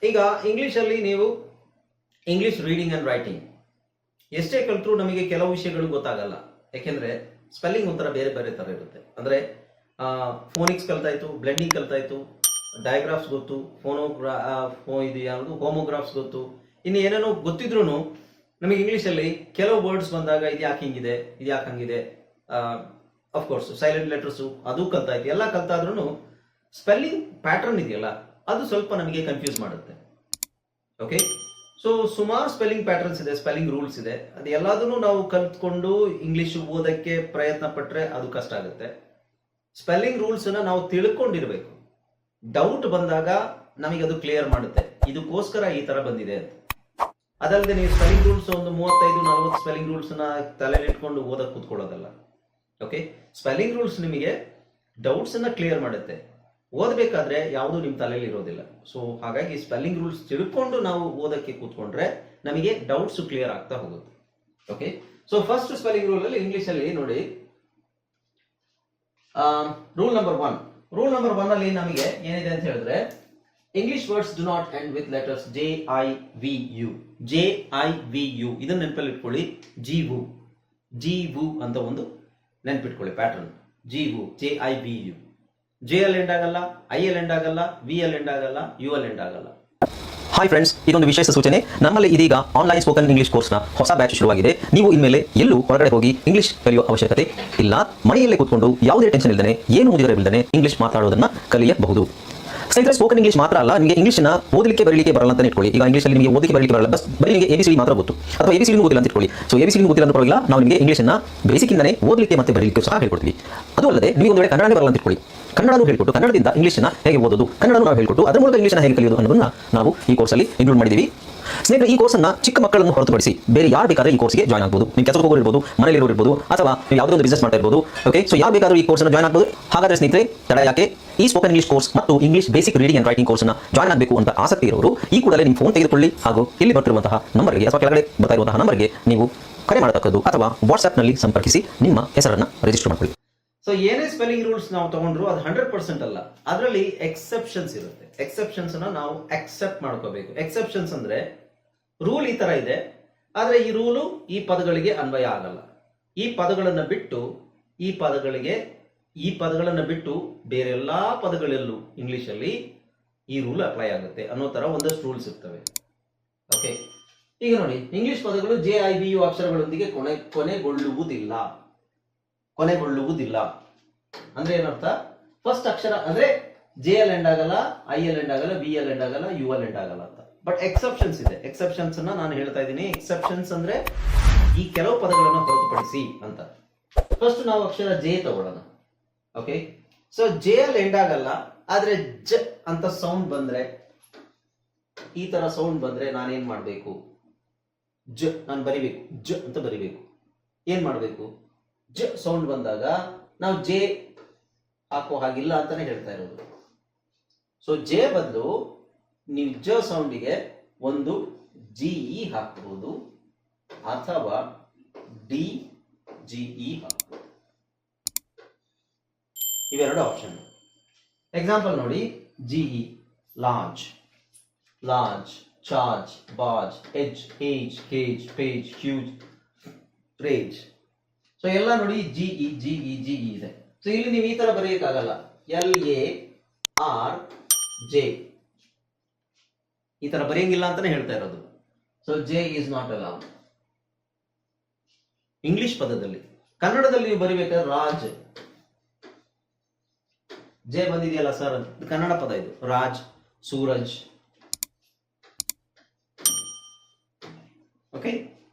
ಈಗ ಇಂಗ್ಲೀಷಲ್ಲಿ ನೀವು ಇಂಗ್ಲೀಷ್ ರೀಡಿಂಗ್ ಆ್ಯಂಡ್ ರೈಟಿಂಗ್ ಎಷ್ಟೇ ಕಲ್ತರೂ ನಮಗೆ ಕೆಲವು ವಿಷಯಗಳು ಗೊತ್ತಾಗಲ್ಲ. ಯಾಕೆಂದರೆ ಸ್ಪೆಲ್ಲಿಂಗ್ ಒಂಥರ ಬೇರೆ ಬೇರೆ ಥರ ಇರುತ್ತೆ. ಅಂದರೆ ಫೋನಿಕ್ಸ್ ಕಲ್ತಾಯಿತು, ಬ್ಲೆಂಡಿಂಗ್ ಕಲ್ತಾಯಿತು, ಡಯಾಗ್ರಾಫ್ಸ್ ಗೊತ್ತು, ಇದು ಯಾವುದು ಹೋಮೋಗ್ರಾಫ್ಸ್ ಗೊತ್ತು, ಇನ್ನು ಏನೇನೋ ಗೊತ್ತಿದ್ರೂ ನಮಗೆ ಇಂಗ್ಲೀಷಲ್ಲಿ ಕೆಲವು ವರ್ಡ್ಸ್ ಬಂದಾಗ ಇದು ಯಾಕೆ ಹಿಂಗಿದೆ, ಇದು ಯಾಕೆ ಹಂಗಿದೆ, ಅಫ್ಕೋರ್ಸ್ ಸೈಲೆಂಟ್ ಲೆಟರ್ಸು ಅದು ಕಲ್ತಾಯ್ತು. ಎಲ್ಲ ಕಲ್ತಾದ್ರೂ ಸ್ಪೆಲ್ಲಿಂಗ್ ಪ್ಯಾಟರ್ನ್ ಇದೆಯಲ್ಲ ಅದು ಸ್ವಲ್ಪ ನಮಗೆ ಕನ್ಫ್ಯೂಸ್ ಮಾಡುತ್ತೆ. ಓಕೆ, ಸೊ ಸುಮಾರು ಸ್ಪೆಲ್ಲಿಂಗ್ ಪ್ಯಾಟರ್ನ್ಸ್ ಇದೆ, ಸ್ಪೆಲ್ಲಿಂಗ್ ರೂಲ್ಸ್ ಇದೆ. ಅದು ಎಲ್ಲದನ್ನು ನಾವು ಕಲ್ತ್ಕೊಂಡು ಇಂಗ್ಲೀಷ್ ಓದಕ್ಕೆ ಪ್ರಯತ್ನ ಪಟ್ಟರೆ ಅದು ಕಷ್ಟ ಆಗುತ್ತೆ. ಸ್ಪೆಲ್ಲಿಂಗ್ ರೂಲ್ಸನ್ನು ನಾವು ತಿಳ್ಕೊಂಡಿರ್ಬೇಕು. ಡೌಟ್ ಬಂದಾಗ ನಮಗೆ ಅದು ಕ್ಲಿಯರ್ ಮಾಡುತ್ತೆ, ಇದಕ್ಕೋಸ್ಕರ ಈ ಥರ ಬಂದಿದೆ ಅಂತ. ಅದಲ್ಲದೆ ನೀವು ಸ್ಪೆಲ್ಲಿಂಗ್ ರೂಲ್ಸ್ ಒಂದು 35-40 ಸ್ಪೆಲ್ಲಿಂಗ್ ರೂಲ್ಸ್ನ ತಲೆಯಲ್ಲಿಟ್ಕೊಂಡು ಓದಕ್ಕೆ ಕೂತ್ಕೊಳ್ಳೋದಲ್ಲ. ಓಕೆ, ಸ್ಪೆಲ್ಲಿಂಗ್ ರೂಲ್ಸ್ ನಿಮಗೆ ಡೌಟ್ಸನ್ನು ಕ್ಲಿಯರ್ ಮಾಡುತ್ತೆ. ಓದಬೇಕಾದ್ರೆ ಯಾವುದೂ ನಿಮ್ಮ ತಲೆಯಲ್ಲಿ ಇರೋದಿಲ್ಲ. ಸೊ ಹಾಗಾಗಿ ಸ್ಪೆಲ್ಲಿಂಗ್ ರೂಲ್ಸ್ ತಿಳ್ಕೊಂಡು ನಾವು ಓದಕ್ಕೆ ಕೂತ್ಕೊಂಡ್ರೆ ನಮಗೆ ಡೌಟ್ಸ್ ಕ್ಲಿಯರ್ ಆಗ್ತಾ ಹೋಗುತ್ತೆ. ಓಕೆ, ಸೊ ಫಸ್ಟ್ ಸ್ಪೆಲ್ಲಿಂಗ್ ರೂಲಲ್ಲಿ ಇಂಗ್ಲೀಷಲ್ಲಿ ನೋಡಿ, ರೂಲ್ ನಂಬರ್ 1 ಅಲ್ಲಿ ನಮಗೆ ಏನಿದೆ ಅಂತ ಹೇಳಿದ್ರೆ, English words do not end with letters JIVU. ಇದನ್ನ ನೆನಪಲ್ಲಿ ಇಟ್ಕೊಳ್ಳಿ. ಜೀವು ಅಂತ ಒಂದು ನೆನಪಿಟ್ಕೊಳ್ಳಿ ಪ್ಯಾಟರ್ನ್. JIVU. J ಅಲ್ಲಿ ಎಂಡ್ ಆಗಲ್ಲ, I ಅಲ್ಲಿ ಎಂಡ್ ಆಗಲ್ಲ, V ಅಲ್ಲಿ ಎಂಡ್ ಆಗಲ್ಲ, U ಅಲ್ಲಿ ಎಂಡ್ ಆಗಲ್ಲ. ಹಾಯ್ ಫ್ರೆಂಡ್ಸ್, ಇದೊಂದು ವಿಶೇಷ ಸೂಚನೆ. ನಮ್ಮಲ್ಲಿ ಇದೀಗ ಆನ್ಲೈನ್ ಸ್ಪೋಕನ್ ಇಂಗ್ಲಿಷ್ ಕೋರ್ಸ್ನ ಹೊಸ ಬ್ಯಾಚ್ ಶುರುವಾಗಿದೆ. ನೀವು ಇನ್ಮೇಲೆ ಎಲ್ಲೂ ಹೊರಗಡೆ ಹೋಗಿ ಇಂಗ್ಲಿಷ್ ಕಲಿಯುವ ಅವಶ್ಯಕತೆ ಇಲ್ಲ. ಮನೆಯಲ್ಲೇ ಕೂತ್ಕೊಂಡು ಯಾವುದೇ ಟೆನ್ಷನ್ ಇಲ್ಲದೆ, ಏನು ಮುಗಿದರೆ ಇಲ್ಲದೆ ಇಂಗ್ಲಿಷ್ ಮಾತಾಡೋದನ್ನ ಕಲಿಯಬಹುದು. ಸ್ನೇಹಿತರೆ, ಸ್ಪೋಕನ್ ಇಂಗ್ಲಿಷ್ ಮಾತ್ರ ಅಲ್ಲ, ನಿಮಗೆ ಇಂಗ್ಲಿಷ್ನ ಓದಲಿಕ್ಕೆ ಬರಲಿಕ್ಕೆ ಬರಲ್ಲ ಅಂತ ಇಟ್ಕೊಳ್ಳಿ. ಈಗ ಇಂಗ್ಲಿಷಲ್ಲಿ ನಿಮಗೆ ಓದಲಿಕ್ಕೆ ಬರಲಿಕ್ಕೆ ಬರಲ್ಲ, ಬರೀ ನಿಮಗೆ ABCD ಮಾತ್ರ ಗೊತ್ತು, ಅಥವಾ ABCD ಗೊತ್ತಿಲ್ಲ ಅಂತ ಇಟ್ಕೊಳ್ಳಿ. ಸೊ ABCD ಗೊತ್ತಿಲ್ಲ ಅಂತ ಪರವಾಗಿಲ್ಲ, ನಾವು ನಿಮಗೆ ಇಂಗ್ಲಿಷ್ನ ಬೇಸಿಕ್ಕಿಂದನೇ ಓದಲಿಕ್ಕೆ ಮತ್ತೆ ಬರಲಿಕ್ಕೆ ಸಹ ಹೇಳ್ಕೊಡ್ತೀವಿ. ಅದು ಅಲ್ಲದೆ ನೀವು ಒಂದು ವೇಳೆ ಕನ್ನಡನೇ ಬರಲ್ಲ ಅಂತ ಇಟ್ಕೊಳ್ಳಿ, ಕನ್ನಡನೂ ಹೇಳ್ಕೊಟ್ಟು ಕನ್ನಡದಿಂದ ಇಂಗ್ಲಿಷ್ನ ಹೇಗೆ ಓದೋದು, ಕನ್ನಡನೂ ನಾವು ಹೇಳ್ಕೊಟ್ಟು ಅದರ ಮೂಲಕ ಇಂಗ್ಲಿಷ್ನ ಹೇಗೆ ಕಲಿಯೋದು ಅನ್ನೋದನ್ನ ನಾವು ಈ ಕೋರ್ಸಲ್ಲಿ ಇನ್ಕ್ಲೂಡ್ ಮಾಡಿದ್ದೀವಿ. ಸ್ನೇಹಿತರೆ, ಈ ಕೋರ್ಸನ್ನು ಚಿಕ್ಕ ಮಕ್ಕಳನ್ನು ಹೊರತುಪಡಿಸಿ ಬೇರೆ ಯಾರು ಬೇಕಾದ್ರೆ ಈ ಕೋರ್ಸ್ಗೆ ಜಾಯ್ನ್ ಆಗ್ಬೋದು. ನೀವು ಕೆಲಸಕ್ಕೆ ಹೋಗೋರು ಇರ್ಬೋದು, ಮನೆಯಲ್ಲಿ ಇರೋರು ಇರ್ಬೋದು, ಅಥವಾ ನೀವು ಯಾವುದೋ ಒಂದು ಬಿಸ್ನೆಸ್ ಮಾಡ್ತಾ ಇರ್ಬೋದು. ಓಕೆ, ಸೊ ಯಾರು ಬೇಕಾದರೂ ಈ ಕೋರ್ಸ್ನ ಜಾಯ್ನ್ ಆಗ್ಬೋದು. ಹಾಗಾದ್ರೆ ಸ್ನೇಹಿತರೆ, ತಡ ಯಾಕೆ? ಈ ಸ್ಪೋಕನ್ ಇಂಗ್ಲಿಷ್ ಕೋರ್ಸ್ ಮತ್ತು English basic reading and writing ಕೋರ್ಸ್ನ ಜಾಯ್ನ್ ಆಗಬೇಕು ಅಂತ ಆಸಕ್ತಿ ಇರೋರು ಈ ಕೂಡಲೇ ನಿಮ್ಮ ಫೋನ್ ತೆಗೆದುಕೊಳ್ಳಿ ಹಾಗೂ ಇಲ್ಲಿ ಬರ್ತಿರುವಂತಹ ನಂಬರ್ಗೆ ಅಥವಾ ಕೆಳಗಡೆ ಬರ್ತಾ ಇರುವಂತಹ ನಂಬರ್ಗೆ ನೀವು ಕರೆ ಮಾಡತಕ್ಕದ್ದು ಅಥವಾ ವಾಟ್ಸ್ಆ್ಯಪ್ನಲ್ಲಿ ಸಂಪರ್ಕಿಸಿ ನಿಮ್ಮ ಹೆಸರನ್ನು ರಿಜಿಸ್ಟರ್ ಮಾಡಿಕೊಳ್ಳಿ. ಸೊ ಏನೇ ಸ್ಪೆಲ್ಲಿಂಗ್ ರೂಲ್ಸ್ ನಾವು ತಗೊಂಡ್ರು ಅದು 100% ಅಲ್ಲ, ಅದರಲ್ಲಿ ಎಕ್ಸೆಪ್ಷನ್ಸ್ ಇರುತ್ತೆ. ಎಕ್ಸೆಪ್ಷನ್ಸ್ ಅನ್ನ ನಾವು ಅಕ್ಸೆಪ್ಟ್ ಮಾಡ್ಕೋಬೇಕು. ಎಕ್ಸೆಪ್ಷನ್ಸ್ ಅಂದ್ರೆ ರೂಲ್ ಈ ತರ ಇದೆ, ಆದ್ರೆ ಈ ರೂಲು ಈ ಪದಗಳಿಗೆ ಅನ್ವಯ ಆಗಲ್ಲ. ಈ ಪದಗಳನ್ನು ಬಿಟ್ಟು ಬೇರೆ ಎಲ್ಲಾ ಪದಗಳೆಲ್ಲೂ ಇಂಗ್ಲಿಷಲ್ಲಿ ಈ ರೂಲ್ ಅಪ್ಲೈ ಆಗುತ್ತೆ ಅನ್ನೋ ತರ ಒಂದಷ್ಟು ರೂಲ್ಸ್ ಇರ್ತವೆ. ಓಕೆ, ಈಗ ನೋಡಿ, ಇಂಗ್ಲಿಷ್ ಪದಗಳು JIVU ಅಕ್ಷರಗಳೊಂದಿಗೆ ಕೊನೆಗೊಳ್ಳುವುದಿಲ್ಲ ಅಂದ್ರೆ ಏನರ್ಥ? ಫಸ್ಟ್ ಅಕ್ಷರ ಅಂದ್ರೆ J ಅಲ್ಲಿ ಎಂಡ್ ಆಗಲ್ಲ, I ಅಲ್ಲಿ ಎಂಡ್ ಆಗಲ್ಲ, V ಅಲ್ಲಿ ಎಂಡ್ ಆಗಲ್ಲ, U ಅಲ್ಲಿ ಎಂಡ್ ಆಗಲ್ಲ ಅಂತ. ಬಟ್ ಎಕ್ಸೆಪ್ಷನ್ಸ್ ಇದೆ. ಎಕ್ಸೆಪ್ಷನ್ಸ್ ಅನ್ನ ನಾನು ಹೇಳ್ತಾ ಇದ್ದೀನಿ. ಎಕ್ಸೆಪ್ಷನ್ಸ್ ಅಂದ್ರೆ ಈ ಕೆಲವು ಪದಗಳನ್ನು ಹೊರತುಪಡಿಸಿ ಅಂತ. ಫಸ್ಟ್ ನಾವು ಅಕ್ಷರ J ತಗೊಳ್ಳೋಣ. ಓಕೆ, ಸೊ J ಅಲ್ಲಿ ಎಂಡ್ ಆಗಲ್ಲ, ಆದ್ರೆ J ಅಂತ ಸೌಂಡ್ ಬಂದ್ರೆ, ಈ ತರ ಸೌಂಡ್ ಬಂದ್ರೆ ನಾನೇನ್ ಮಾಡ್ಬೇಕು? ನಾನು ಬರಿಬೇಕು, J ಅಂತ ಬರಿಬೇಕು. ಏನ್ ಮಾಡ್ಬೇಕು? J ಸೌಂಡ್ ಬಂದಾಗ ನಾವು J ಹಾಕೋ ಹಾಗಿಲ್ಲ ಅಂತಾನೆ ಹೇಳ್ತಾ ಇರೋದು. ಸೊ J ಬದಲು ನೀವು J ಸೌಂಡಿಗೆ ಒಂದು GE ಹಾಕಬಹುದು ಅಥವಾ DGE ಹಾಕಬಹುದು. ಇವೆರಡು ಆಪ್ಷನ್. ಎಕ್ಸಾಂಪಲ್ ನೋಡಿ, GE large, charge, barge, edge, age, cage, page, huge, rage. So ಎಲ್ಲ ನೋಡಿ GE ಇದೆ. ಸೊ ಇಲ್ಲಿ ನೀವು ಈ ತರ ಬರೆಯಕ್ಕಾಗಲ್ಲ. LARJ ಈ ತರ ಬರೆಯಂಗಿಲ್ಲ ಅಂತಾನೆ ಹೇಳ್ತಾ ಇರೋದು. So J is not allowed English ಪದದಲ್ಲಿ. ಕನ್ನಡದಲ್ಲಿ ನೀವು ಬರಿಬೇಕಾದ್ರೆ ರಾಜ್, J ಬಂದಿದೆಯಲ್ಲ ಸರ್, ಕನ್ನಡ ಪದ ಇದು. Raj, Suraj. Okay,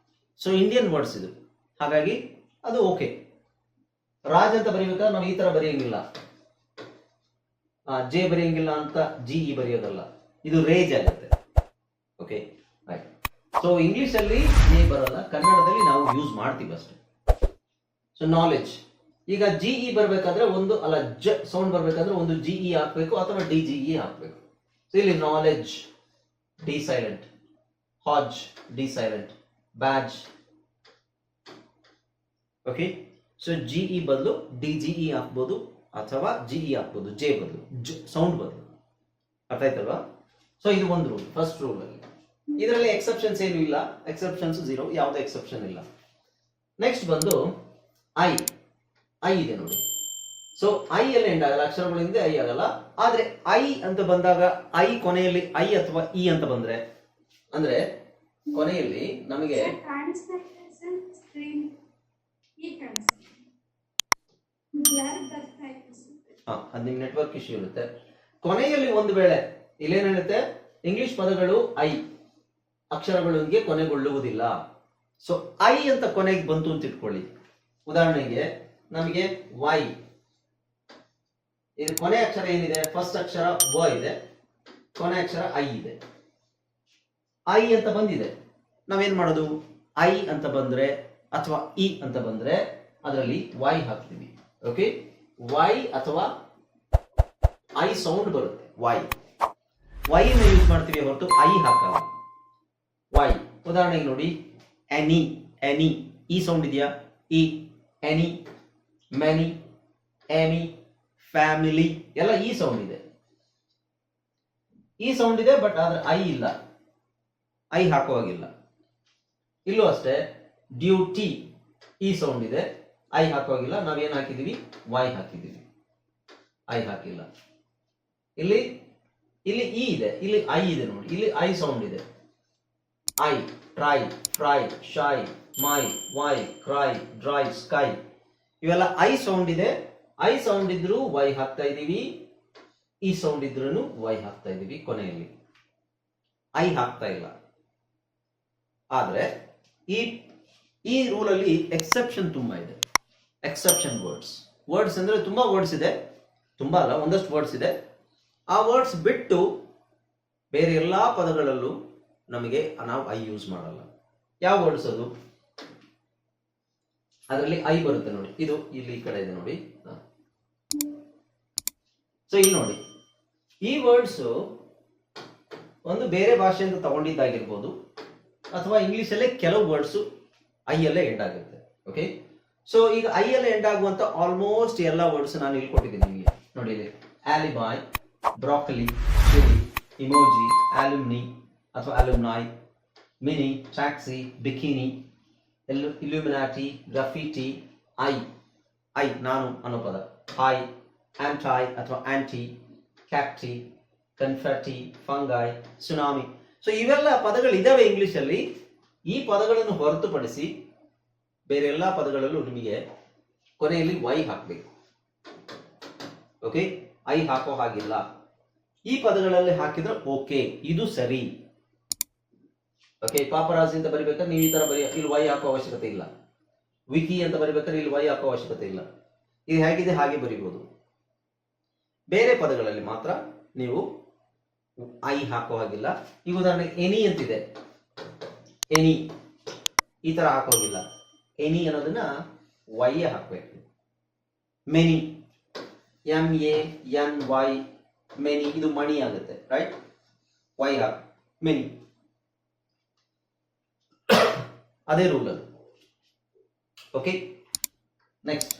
so Indian words ಇದು, ಹಾಗಾಗಿ ಅದು ಓಕೆ. ರಾಜ್ ಅಂತ ಬರೀಬೇಕಾದ್ರೆ ನಾವು ಈ ತರ ಬರೆಯಂಗಿಲ್ಲ, J ಬರೆಯಂಗಿಲ್ಲ ಅಂತ GE ಬರೆಯೋದಲ್ಲ, ಇದು ರೇಜ್ ಆಗುತ್ತೆ. Okay, right. ಸೊ ಇಂಗ್ಲಿಷ್ ಅಲ್ಲಿ J ಬರಲ್ಲ, ಕನ್ನಡದಲ್ಲಿ ನಾವು ಯೂಸ್ ಮಾಡ್ತೀವಿ ಅಷ್ಟೇ. ಸೊ ನಾಲೆಡ್ಜ್, ಈಗ GE ಬರಬೇಕಾದ್ರೆ ಒಂದು ಅಲ್ಲ, J ಸೌಂಡ್ ಬರಬೇಕಾದ್ರೆ ಒಂದು GE ಹಾಕ್ಬೇಕು ಅಥವಾ DGE ಹಾಕ್ಬೇಕು. ಸೊ ಇಲ್ಲಿ ನಾಲೆಡ್ಜ್ D ಸೈಲೆಂಟ್, ಹಾಜ್ D silent, badge. Okay, so GE ಬದಲು DGE ಹಾಕ್ಬೋದು ಅಥವಾ GE ಹಾಕ್ಬೋದು, J ಬದಲು, ಸೌಂಡ್ ಬದಲು. ಅರ್ಥ ಆಯ್ತಲ್ವಾ? ಸೊ ಇದು ಒಂದು ರೂಲ್, ಫಸ್ಟ್ ರೂಲ್ ಅಲ್ಲಿ. ಇದರಲ್ಲಿ ಎಕ್ಸೆಪ್ಷನ್ಸ್ ಏನು ಇಲ್ಲ, ಎಕ್ಸೆಪ್ಷನ್ಸ್ 0, ಯಾವುದೇ ಎಕ್ಸೆಪ್ಷನ್ ಇಲ್ಲ. ನೆಕ್ಸ್ಟ್ ಬಂದು ಐ ಇದೆ ನೋಡಿ. ಸೊ ಐ ಅಲ್ಲಿ ಎಂಡ್ ಆಗಲ್ಲ, ಅಕ್ಷರಗಳಿಂದ ಐ ಆಗಲ್ಲ. ಆದ್ರೆ ಐ ಅಂತ ಬಂದಾಗ ಐ ಕೊನೆಯಲ್ಲಿ ಐ ಅಥವಾ ಇ ಅಂತ ಬಂದ್ರೆ, ಅಂದ್ರೆ ಕೊನೆಯಲ್ಲಿ ನಮಗೆ ಅದು ನಿಮ್ ನೆಟ್ವರ್ಕ್ ಇಶ್ಯೂ ಇರುತ್ತೆ. ಕೊನೆಯಲ್ಲಿ ಒಂದು ವೇಳೆ ಇಲ್ಲೇನ್ ಹೇಳುತ್ತೆ, ಇಂಗ್ಲಿಷ್ ಪದಗಳು ಐ ಅಕ್ಷರಗಳಿಗೆ ಕೊನೆಗೊಳ್ಳುವುದಿಲ್ಲ. ಸೊ ಐ ಅಂತ ಕೊನೆಗೆ ಬಂತು ಅಂತ ಇಟ್ಕೊಳ್ಳಿ. ಉದಾಹರಣೆಗೆ ನಮಗೆ ವೈ, ಇದು ಕೊನೆ ಅಕ್ಷರ ಏನಿದೆ, ಫಸ್ಟ್ ಅಕ್ಷರ ವ ಇದೆ, ಕೊನೆ ಅಕ್ಷರ ಐ ಇದೆ. ಐ ಅಂತ ಬಂದಿದೆ, ನಾವೇನ್ ಮಾಡೋದು, ಐ ಅಂತ ಬಂದ್ರೆ ಅಥವಾ ಇ ಅಂತ ಬಂದ್ರೆ ಅದರಲ್ಲಿ ವೈ ಹಾಕ್ತೀವಿ. ಓಕೆ, ವೈ ಅಥವಾ ಐ ಸೌಂಡ್ ಬರುತ್ತೆ, ವೈ ಯೂಸ್ ಮಾಡ್ತೀವಿ ಹೊರತು ಐ ಹಾಕಲ್ಲ. ವೈ ಉದಾಹರಣೆಗೆ ನೋಡಿ, ಎನಿ ಈ ಸೌಂಡ್ ಇದೆಯಾ, ಇ, ಎನಿ, ಮೆನಿ, ಎಮಿ, ಫ್ಯಾಮಿಲಿ ಎಲ್ಲ ಈ ಸೌಂಡ್ ಇದೆ, ಈ ಸೌಂಡ್ ಇದೆ. ಬಟ್ ಆದ್ರೆ ಐ ಇಲ್ಲ, ಐ ಹಾಕುವಾಗಿಲ್ಲ. ಇಲ್ಲೂ ಅಷ್ಟೇ, ಡ್ಯೂಟಿ ಈ ಸೌಂಡ್ ಇದೆ, ಐ ಹಾಕುವಾಗಿಲ್ಲ. ನಾವೇನ್ ಹಾಕಿದೀವಿ, ವೈ ಹಾಕಿದೀವಿ, ಐ ಹಾಕಿಲ್ಲ. ಇಲ್ಲಿ ಇ ಇದೆ, ಇಲ್ಲಿ ಐ ಇದೆ ನೋಡಿ, ಇಲ್ಲಿ ಐ ಸೌಂಡ್ ಇದೆ. I, try, fry, shy, my, why, cry, dry, sky ಇವೆಲ್ಲ ಐ ಸೌಂಡ್ ಇದೆ. ಐ ಸೌಂಡ್ ಇದ್ರು ವೈ ಹಾಕ್ತಾ ಇದೀವಿ, ಈ ಸೌಂಡ್ ಇದ್ರೂ ವೈ ಹಾಕ್ತಾ ಇದೀವಿ. ಕೊನೆಯಲ್ಲಿ ಐ ಹಾಕ್ತಾ ಇಲ್ಲ. ಆದ್ರೆ ಈ ರೂಲ್ ಅಲ್ಲಿ ಎಕ್ಸೆಪ್ಷನ್ ತುಂಬಾ ಇದೆ. ಎಕ್ಸೆಪ್ಷನ್ ವರ್ಡ್ಸ್ ಅಂದ್ರೆ ತುಂಬಾ ವರ್ಡ್ಸ್ ಇದೆ, ತುಂಬಾ ಅಲ್ಲ, ಒಂದಷ್ಟು ವರ್ಡ್ಸ್ ಇದೆ. ಆ ವರ್ಡ್ಸ್ ಬಿಟ್ಟು ಬೇರೆ ಎಲ್ಲಾ ಪದಗಳಲ್ಲೂ ನಮಗೆ ನಾವು ಐ ಯೂಸ್ ಮಾಡಲ್ಲ. ಯಾವ ವರ್ಡ್ಸ್ ಅದು, ಅದರಲ್ಲಿ ಐ ಬರುತ್ತೆ ನೋಡಿ. ಇದು ಇಲ್ಲಿ ಈ ಕಡೆ ಇದೆ ನೋಡಿ. ಸೊ ಇಲ್ಲಿ ನೋಡಿ, ಈ ವರ್ಡ್ಸ್ ಒಂದು ಬೇರೆ ಭಾಷೆಯಿಂದ ತಗೊಂಡಿದ್ದಾಗಿರ್ಬೋದು, ಅಥವಾ ಇಂಗ್ಲಿಷ್ ಅಲ್ಲೇ ಕೆಲವು ವರ್ಡ್ಸ್ ಐ ಅಲ್ಲೇ ಎಂಡ್ ಆಗುತ್ತೆ. ಓಕೆ, ಸೊ ಈಗ ಐ ಅಲ್ಲೇ ಎಂಡ್ ಆಗುವಂತ ಆಲ್ಮೋಸ್ಟ್ ಎಲ್ಲ ವರ್ಡ್ಸ್ ನಾನು ಇಲ್ಲಿ ಕೊಟ್ಟಿದ್ದೀನಿ ನಿಮಗೆ ನೋಡಿ. ಇಲ್ಲಿ ಆಲಿಬಾಯ್, ಬ್ರಾಕಲಿ, ಚಿಲಿ, ಇಮೋಜಿ, ಆಲ್ಯುಮ್ನಿ ಅಥವಾ alumni, mini, taxi, bikini, illuminati, graffiti, I ನಾನು ಅನ್ನೋ ಪದ, ಹಾಯ್, ಆಂಟೈ ಅಥವಾ anti, cacti, confetti, fungi, tsunami. So ಇವೆಲ್ಲ ಪದಗಳು ಇದಾವೆ ಇಂಗ್ಲಿಷ್ ಅಲ್ಲಿ. ಈ ಪದಗಳನ್ನು ಹೊರತುಪಡಿಸಿ ಬೇರೆ ಎಲ್ಲಾ ಪದಗಳಲ್ಲೂ ನಿಮಗೆ ಕೊನೆಯಲ್ಲಿ ವೈ ಹಾಕಬೇಕು. ಓಕೆ, ಐ ಹಾಕೋ ಹಾಗಿಲ್ಲ. ಈ ಪದಗಳಲ್ಲಿ ಹಾಕಿದ್ರೆ ಓಕೆ, ಇದು ಸರಿ. ಓಕೆ, ಪಾಪರಾಜಿ ಅಂತ ಬರಿಬೇಕಾದ್ರೆ ನೀವು ಈ ತರ ಇಲ್ಲಿ ವೈ ಹಾಕೋ ಅವಶ್ಯಕತೆ ಇಲ್ಲ. ವಿಕಿ ಅಂತ ಬರಿಬೇಕಾದ್ರೆ ಇಲ್ಲಿ ವೈ ಹಾಕೋ ಅವಶ್ಯಕತೆ ಇಲ್ಲ. ಇದು ಹೇಗಿದೆ ಹಾಗೆ ಬರಿಬಹುದು. ಬೇರೆ ಪದಗಳಲ್ಲಿ ಮಾತ್ರ ನೀವು ಐ ಹಾಕೋ ಹಾಗಿಲ್ಲ. ಈಗ ಉದಾಹರಣೆ ಎನಿ ಅಂತಿದೆ, ಎನಿ ಈ ತರ ಹಾಕೋಗಿಲ್ಲ. ಎನಿ ಅನ್ನೋದನ್ನ ವೈ ಹಾಕ್ಬೇಕು. ಮೆನಿ, MENY, ಮೆನಿ, ಇದು ಮಣಿ ಆಗುತ್ತೆ, ರೈಟ್? ವೈ ಹಾಕ್, ಮೆನಿ. ಅದೇ ರೂಲ್ ಅದು. ಓಕೆ, ನೆಕ್ಸ್ಟ್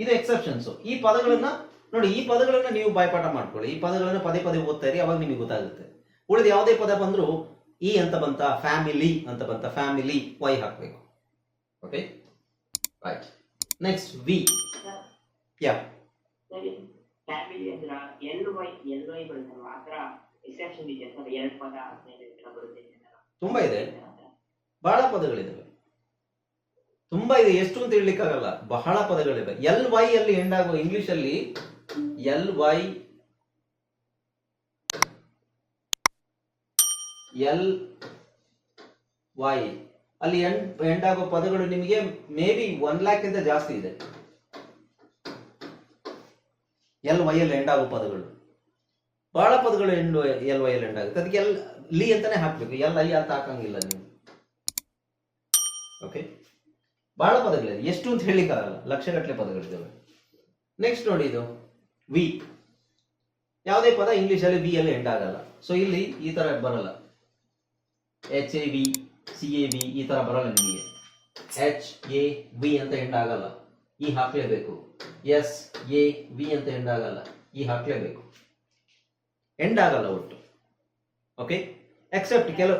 ಇದು ಎಕ್ಸೆಪ್ಷನ್ಸ್. ಈ ಪದಗಳನ್ನ ನೋಡಿ, ಈ ಪದಗಳನ್ನ ನೀವು ಬಾಯ್ಪಾಠ ಮಾಡ್ಕೊಳ್ಳಿ. ಈ ಪದಗಳನ್ನ ಪದೇ ಪದೇ ಓದ್ತಾ ಇರಿ, ಅವಾಗ ನಿಮಗೆ ಗೊತ್ತಾಗುತ್ತೆ. ಉಳಿದ ಯಾವುದೇ ಪದ ಬಂದ್ರು ಈ ಅಂತ ಬಂತ, ಫ್ಯಾಮಿಲಿ ಅಂತ ಬಂತ, ಫ್ಯಾಮಿಲಿ ವೈ ಹಾಕ್ಬೇಕು. Okay, right. Next we. Yeah, family ಅಂದ್ರೆ LY ಬರುತ್ತಲ್ವ, ಆ ತರ ಎಕ್ಸೆಪ್ಷನ್ ಇದೆ ಅಂತ. ಎರಡು ಪದ 15 ಬರುತ್ತೆ. ತುಂಬಾ ಇದೆ, ಬಹಳ ಪದಗಳಿದಾವೆ, ತುಂಬಾ ಇದೆ. ಎಷ್ಟು ಅಂತ ಹೇಳಲಿಕ್ಕಾಗಲ್ಲ, ಬಹಳ ಪದಗಳಿವೆ. LY ಅಲ್ಲಿ ಎಂಡ್ ಆಗುವ ಇಂಗ್ಲಿಷ್ ಅಲ್ಲಿ LY, ಅಲ್ಲಿ ಎಂಡ್ ಆಗೋ ಪದಗಳು ನಿಮಗೆ ಮೇ ಬಿ 1 lakh ಇಂದ ಜಾಸ್ತಿ ಇದೆ. LY ಅಲ್ಲಿ ಎಂಡ್ ಆಗೋ ಪದಗಳು ಬಹಳ ಪದಗಳು LY ಅಲ್ಲಿ ಎಂಡ್ ಆಗುತ್ತೆ. ಅದಕ್ಕೆ ಲಿ ಅಂತಾನೆ ಹಾಕ್ಬೇಕು, LI ಅಂತ ಹಾಕಂಗಿಲ್ಲ ನೀವು. ಓಕೆ, ಬಹಳ ಪದಗಳಿದೆ, ಎಷ್ಟು ಅಂತ ಹೇಳಿಕ್ಕಾಗಲ್ಲ, ಲಕ್ಷಗಟ್ಟಲೆ ಪದಗಳಿದ್ದಾವೆ. ನೆಕ್ಸ್ಟ್ ನೋಡಿ, ಇದು ವಿ. ಯಾವುದೇ ಪದ ಇಂಗ್ಲಿಷ್ ಅಲ್ಲಿ ವಿ ಅಲ್ಲಿ ಎಂಡ್ ಆಗಲ್ಲ. ಸೊ ಇಲ್ಲಿ ಈ ತರ ಬರಲ್ಲ. HAV, CAV ಈ ತರ ಬರಲ್ಲ ನಿಮಗೆ. HAV ಅಂತ ಎಂಡ್ ಆಗಲ್ಲ, ಈ ಹಾಕ್ಲೇಬೇಕು. SAV ಅಂತ ಎಂಡ್ ಆಗಲ್ಲ, ಈ ಹಾಕ್ಲೇಬೇಕು. ಎಂಡ್ ಆಗಲ್ಲ ಒಟ್ಟು. ಓಕೆ ಎಕ್ಸೆಪ್ಟ್ ಕೆಲವು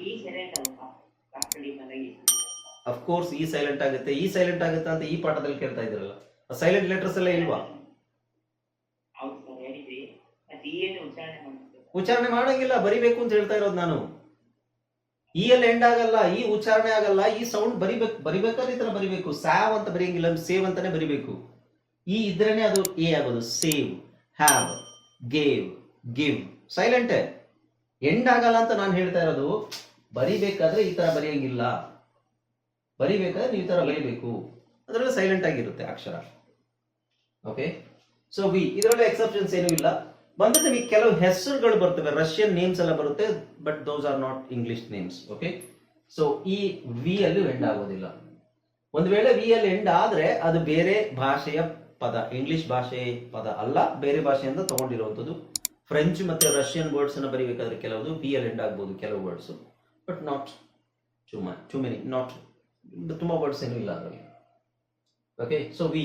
ಈ ಸೈಲೆಂಟ್ ಆಗುತ್ತಾ ರಾಷ್ಟ್ರಡಿ ಬಂದಾಗ ಅಫ್ಕೋರ್ಸ್ ಈ ಸೈಲೆಂಟ್ ಆಗುತ್ತೆ ಅಂತ ಈ ಪಾಠದಲ್ಲಿ ಕೇಳ್ತಾ ಇದ್ರಲ್ಲ ಸೈಲೆಂಟ್ ಲೆಟರ್ಸ್ ಎಲ್ಲ ಇಲ್ವಾ? ಹೌದು ಸರ್ ಹೇಳಿದ್ರಿ, ಮತ್ತೆ ಈ ಏನು ಉಚ್ಚಾರಣೆ ಮಾಡ್ತೀವಿ ಉಚ್ಚಾರಣೆ ಮಾಡಂಗಿಲ್ಲ, ಬರಿಬೇಕು ಅಂತ ಹೇಳ್ತಾ ಇರೋದು ನಾನು. ಈ ಅಲ್ಲಿ ಎಂಡ್ ಆಗಲ್ಲ, ಈ ಉಚ್ಚಾರಣೆ ಆಗಲ್ಲ, ಈ ಸೌಂಡ್ ಬರಿಬೇಕಾದ್ರೆ ಈ ತರ ಬರಿಬೇಕು. ಸ್ಯಾವ್ ಅಂತ ಬರೆಯಂಗಿಲ್ಲ, ಸೇವ್ ಅಂತಾನೆ ಬರಿಬೇಕು. ಈ ಇದ್ರೇನೆ ಅದು ಎ ಆಗೋದು. ಸೇವ್, ಹ್ಯಾವ್, ಗೇವ್, ಗಿವ್ ಸೈಲೆಂಟೇ. ಎಂಡ್ ಆಗಲ್ಲ ಅಂತ ನಾನು ಹೇಳ್ತಾ ಇರೋದು. ಬರಿಬೇಕಾದ್ರೆ ಈ ತರ ಬರೆಯಂಗಿಲ್ಲ, ಬರಿಬೇಕಾದ್ರೆ ನೀವು ಈ ತರ ಬರಿಬೇಕು. ಅದರಲ್ಲಿ ಸೈಲೆಂಟ್ ಆಗಿರುತ್ತೆ ಅಕ್ಷರ. ಓಕೆ, ಸೊ ವಿ ಇದರಲ್ಲಿ ಎಕ್ಸೆಪ್ಷನ್ಸ್ ಏನೂ ಇಲ್ಲ. ಬಂದ್ರೆ ನಿಮಗೆ ಕೆಲವು ಹೆಸರುಗಳು ಬರ್ತವೆ, ರಷ್ಯನ್ ನೇಮ್ಸ್ ಎಲ್ಲ ಬರುತ್ತೆ, but those are not English names. Okay, so ಈ ವಿ ಅಲ್ಲಿ ಎಂಡ್ ಆಗೋದಿಲ್ಲ. ಒಂದು ವೇಳೆ ವಿ ಅಲ್ಲಿ ಎಂಡ್ ಆದ್ರೆ ಅದು ಬೇರೆ ಭಾಷೆಯ ಪದ, ಇಂಗ್ಲಿಷ್ ಭಾಷೆ ಪದ ಅಲ್ಲ, ಬೇರೆ ಭಾಷೆಯಿಂದ ತಗೊಂಡಿರುವಂಥದ್ದು. ಫ್ರೆಂಚ್ ಮತ್ತೆ ರಷ್ಯನ್ ವರ್ಡ್ಸ್ ಅನ್ನು ಬರಿಬೇಕಾದ್ರೆ ಕೆಲವುದು ವಿ ಅಲ್ಲಿ ಎಂಡ್ ಆಗ್ಬೋದು, ಕೆಲವು words, but not too many, not ತುಂಬಾ ವರ್ಡ್ಸ್ ಏನೂ ಇಲ್ಲ ಅದರಲ್ಲಿ. Okay, so we